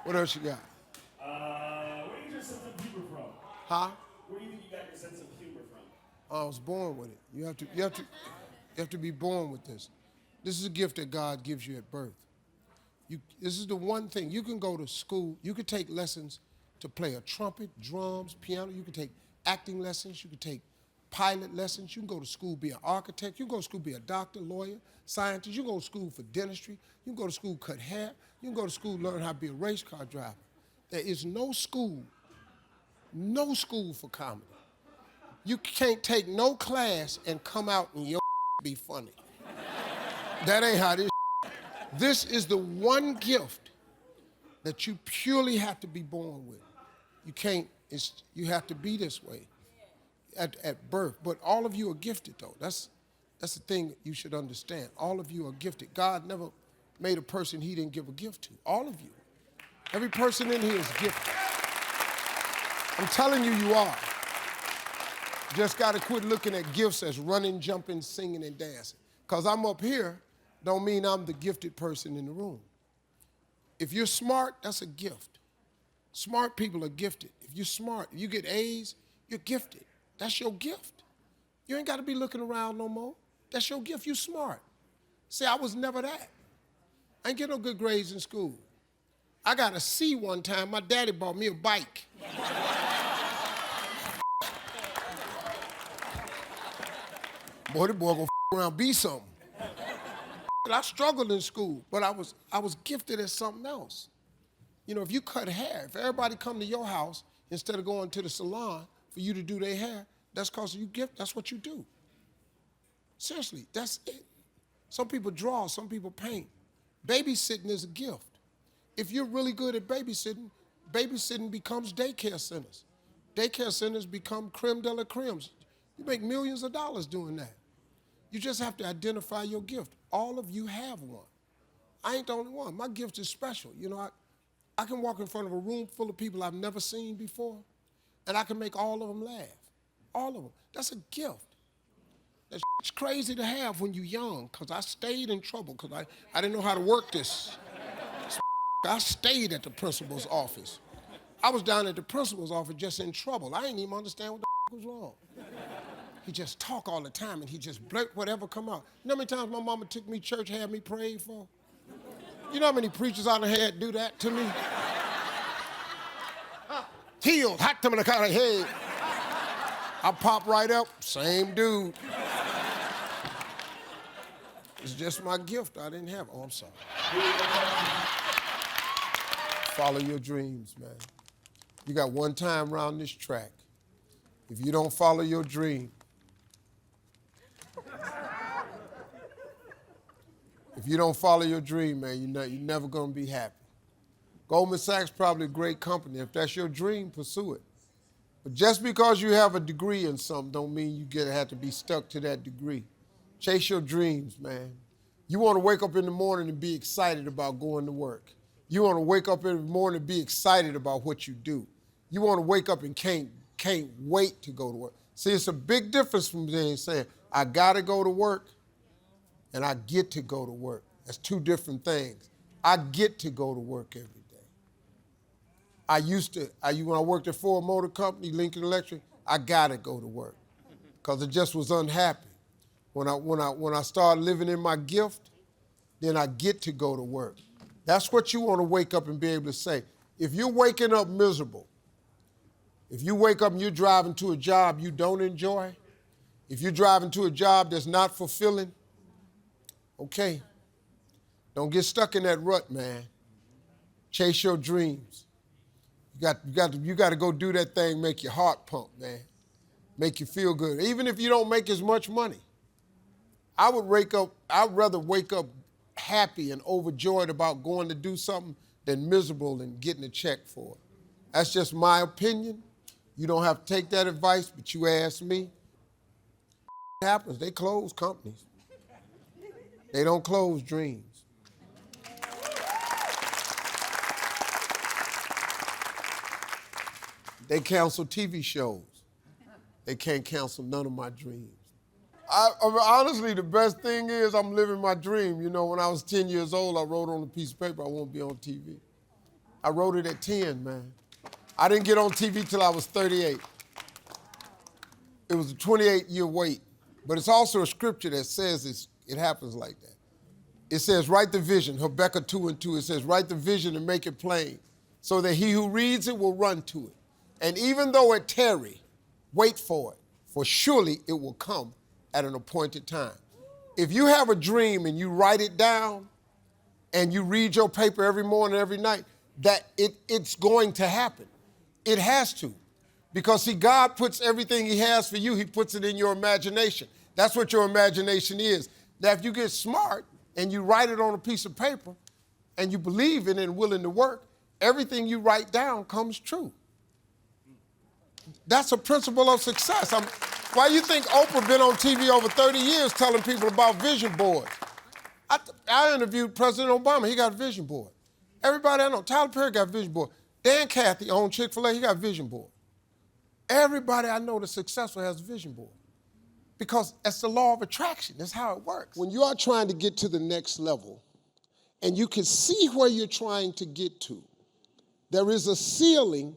What else you got? Where do you get your sense of humor from? Huh? Where do you think you got your sense of humor from? I was born with it. You have to be born with this. This is a gift that God gives you at birth. This is the one thing. You can go to school. You can take lessons to play a trumpet, drums, piano. You can take acting lessons. You can take pilot lessons. You can go to school, be an architect. You can go to school, be a doctor, lawyer, scientist. You can go to school for dentistry. You can go to school, cut hair. You can go to school, learn how to be a race car driver. There is no school for comedy. You can't take no class and come out and your be funny. That ain't how this. This is the one gift that you purely have to be born with. You can't. You have to be this way at birth. But all of you are gifted, though. That's the thing you should understand. All of you are gifted. God never made a person He didn't give a gift to. All of you. Every person in here is gifted. I'm telling you, you are. Just got to quit looking at gifts as running, jumping, singing, and dancing. Because I'm up here don't mean I'm the gifted person in the room. If you're smart, that's a gift. Smart people are gifted. If you're smart, you get A's, you're gifted. That's your gift. You ain't got to be looking around no more. That's your gift. You smart. See, I was never that. I ain't get no good grades in school. I got a C one time. My daddy bought me a bike. Boy, the boy gonna around be something. I struggled in school, but I was gifted at something else. You know, if you cut hair, if everybody come to your house instead of going to the salon for you to do their hair, that's because you gift. That's what you do. Seriously, that's it. Some people draw, some people paint. Babysitting is a gift. If you're really good at babysitting, babysitting becomes daycare centers. Daycare centers become creme de la cremes. You make millions of dollars doing that. You just have to identify your gift. All of you have one. I ain't the only one. My gift is special. You know, I can walk in front of a room full of people I've never seen before, and I can make all of them laugh. All of them. That's a gift. That's crazy to have when you're young, because I stayed in trouble, because I didn't know how to work this. I stayed at the principal's office. I was down at the principal's office just in trouble. I didn't even understand what the was wrong. He just talk all the time, and he just blurt whatever come out. You know how many times my mama took me to church, had me prayed for? You know how many preachers I done had do that to me? Healed, hot to the kind of head. I pop right up, same dude. It's just my gift I didn't have. Oh, I'm sorry. Follow your dreams, man. You got one time around this track. If you don't follow your dream, if you don't follow your dream, man, you're never gonna be happy. Goldman Sachs probably a great company. If that's your dream, pursue it. But just because you have a degree in something don't mean you have to be stuck to that degree. Chase your dreams, man. You want to wake up in the morning and be excited about going to work. You want to wake up in the morning and be excited about what you do. You want to wake up and can't wait to go to work. See, it's a big difference from saying, I gotta go to work and I get to go to work. That's two different things. I get to go to work every day. When I worked at Ford Motor Company, Lincoln Electric, I gotta go to work because I just was unhappy. When I started living in my gift, then I get to go to work. That's what you want to wake up and be able to say. If you're waking up miserable, if you wake up and you're driving to a job you don't enjoy, if you're driving to a job that's not fulfilling, okay, don't get stuck in that rut, man. Chase your dreams. You got to go do that thing, make your heart pump, man. Make you feel good. Even if you don't make as much money. I'd rather wake up happy and overjoyed about going to do something than miserable and getting a check for it. That's just my opinion. You don't have to take that advice, but you ask me. It happens. They close companies. They don't close dreams. They cancel TV shows. They can't cancel none of my dreams. Honestly, the best thing is I'm living my dream. You know, when I was 10 years old, I wrote on a piece of paper, I won't be on TV. I wrote it at 10, man. I didn't get on TV till I was 38. It was a 28-year wait. But it's also a scripture that says it happens like that. It says, write the vision, Habakkuk 2:2. It says, write the vision and make it plain, so that he who reads it will run to it. And even though it tarry, wait for it, for surely it will come at an appointed time. If you have a dream and you write it down and you read your paper every morning, every night, that it's going to happen. It has to. Because see, God puts everything he has for you, he puts it in your imagination. That's what your imagination is. That if you get smart and you write it on a piece of paper and you believe in it and willing to work, everything you write down comes true. That's a principle of success. Why do you think Oprah been on TV over 30 years telling people about vision boards? I interviewed President Obama. He got a vision board. Everybody I know, Tyler Perry got a vision board. Dan Cathy owned Chick-fil-A. He got a vision board. Everybody I know that's successful has a vision board because it's the law of attraction. That's how it works. When you are trying to get to the next level and you can see where you're trying to get to, there is a ceiling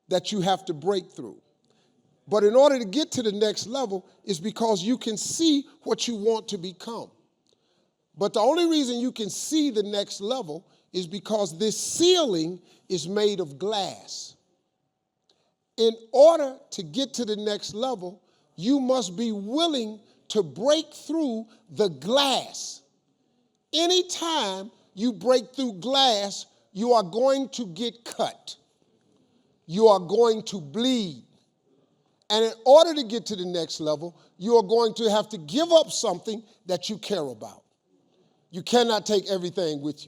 that you have to break through. But in order to get to the next level is because you can see what you want to become. But the only reason you can see the next level is because this ceiling is made of glass. In order to get to the next level, you must be willing to break through the glass. Anytime you break through glass, you are going to get cut. You are going to bleed. And in order to get to the next level, you are going to have to give up something that you care about. You cannot take everything with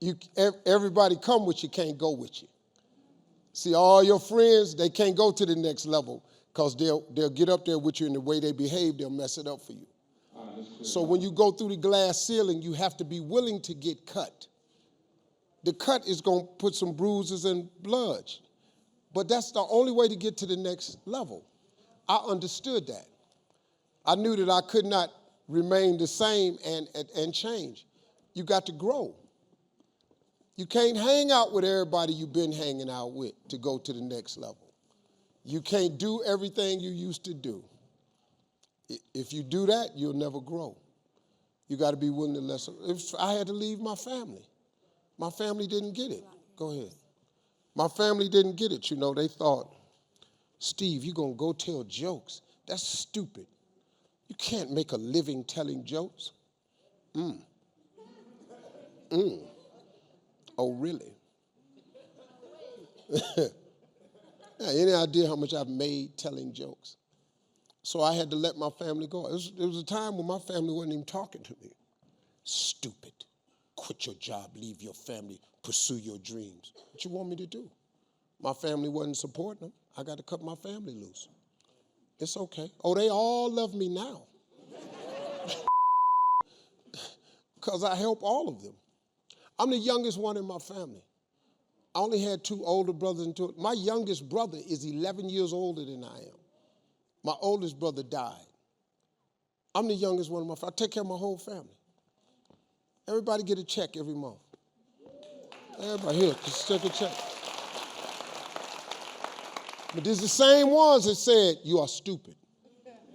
you. Everybody come with you, can't go with you. See, all your friends, they can't go to the next level because they'll get up there with you, and the way they behave, they'll mess it up for you. So when you go through the glass ceiling, you have to be willing to get cut. The cut is going to put some bruises and blood. But that's the only way to get to the next level. I understood that. I knew that I could not remain the same and change. You got to grow. You can't hang out with everybody you've been hanging out with to go to the next level. You can't do everything you used to do. If you do that, you'll never grow. You got to be willing to listen. If I had to leave my family didn't get it. Go ahead. My family didn't get it. You know, they thought, Steve, you're going to go tell jokes. That's stupid. You can't make a living telling jokes. Oh, really? Any idea how much I've made telling jokes? So I had to let my family go. It was a time when my family wasn't even talking to me. Stupid. Quit your job, leave your family, pursue your dreams. What you want me to do? My family wasn't supporting them. I got to cut my family loose. It's okay. Oh, they all love me now. Because I help all of them. I'm the youngest one in my family. I only had 2 older brothers and 2. My youngest brother is 11 years older than I am. My oldest brother died. I'm the youngest one in my family. I take care of my whole family. Everybody get a check every month. Everybody here, just take a check. But there's the same ones that said, you are stupid.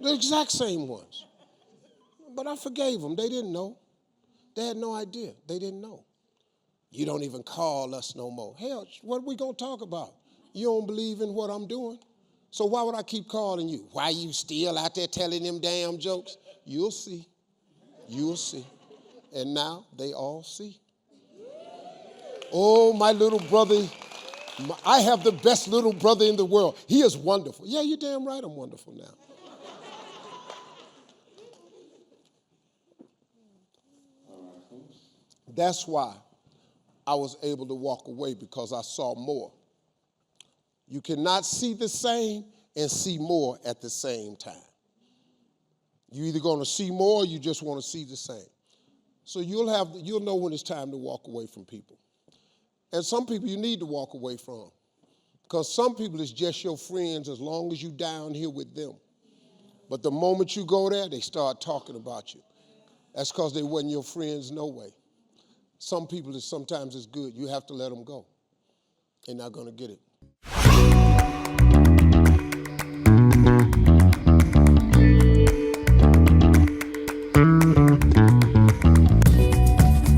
The exact same ones. But I forgave them. They didn't know. They had no idea. They didn't know. You don't even call us no more. Hell, what are we going to talk about? You don't believe in what I'm doing? So why would I keep calling you? Why you still out there telling them damn jokes? You'll see. You'll see. And now they all see. Oh, my little brother, I have the best little brother in the world. He is wonderful. Yeah, you're damn right I'm wonderful now. That's why I was able to walk away, because I saw more. You cannot see the same and see more at the same time. You're either going to see more or you just want to see the same. So you'll know when it's time to walk away from people. And some people you need to walk away from, because some people is just your friends as long as you down here with them. But the moment you go there, they start talking about you. That's because they wasn't your friends no way. Some people is sometimes it's good. You have to let them go. They're not going to get it.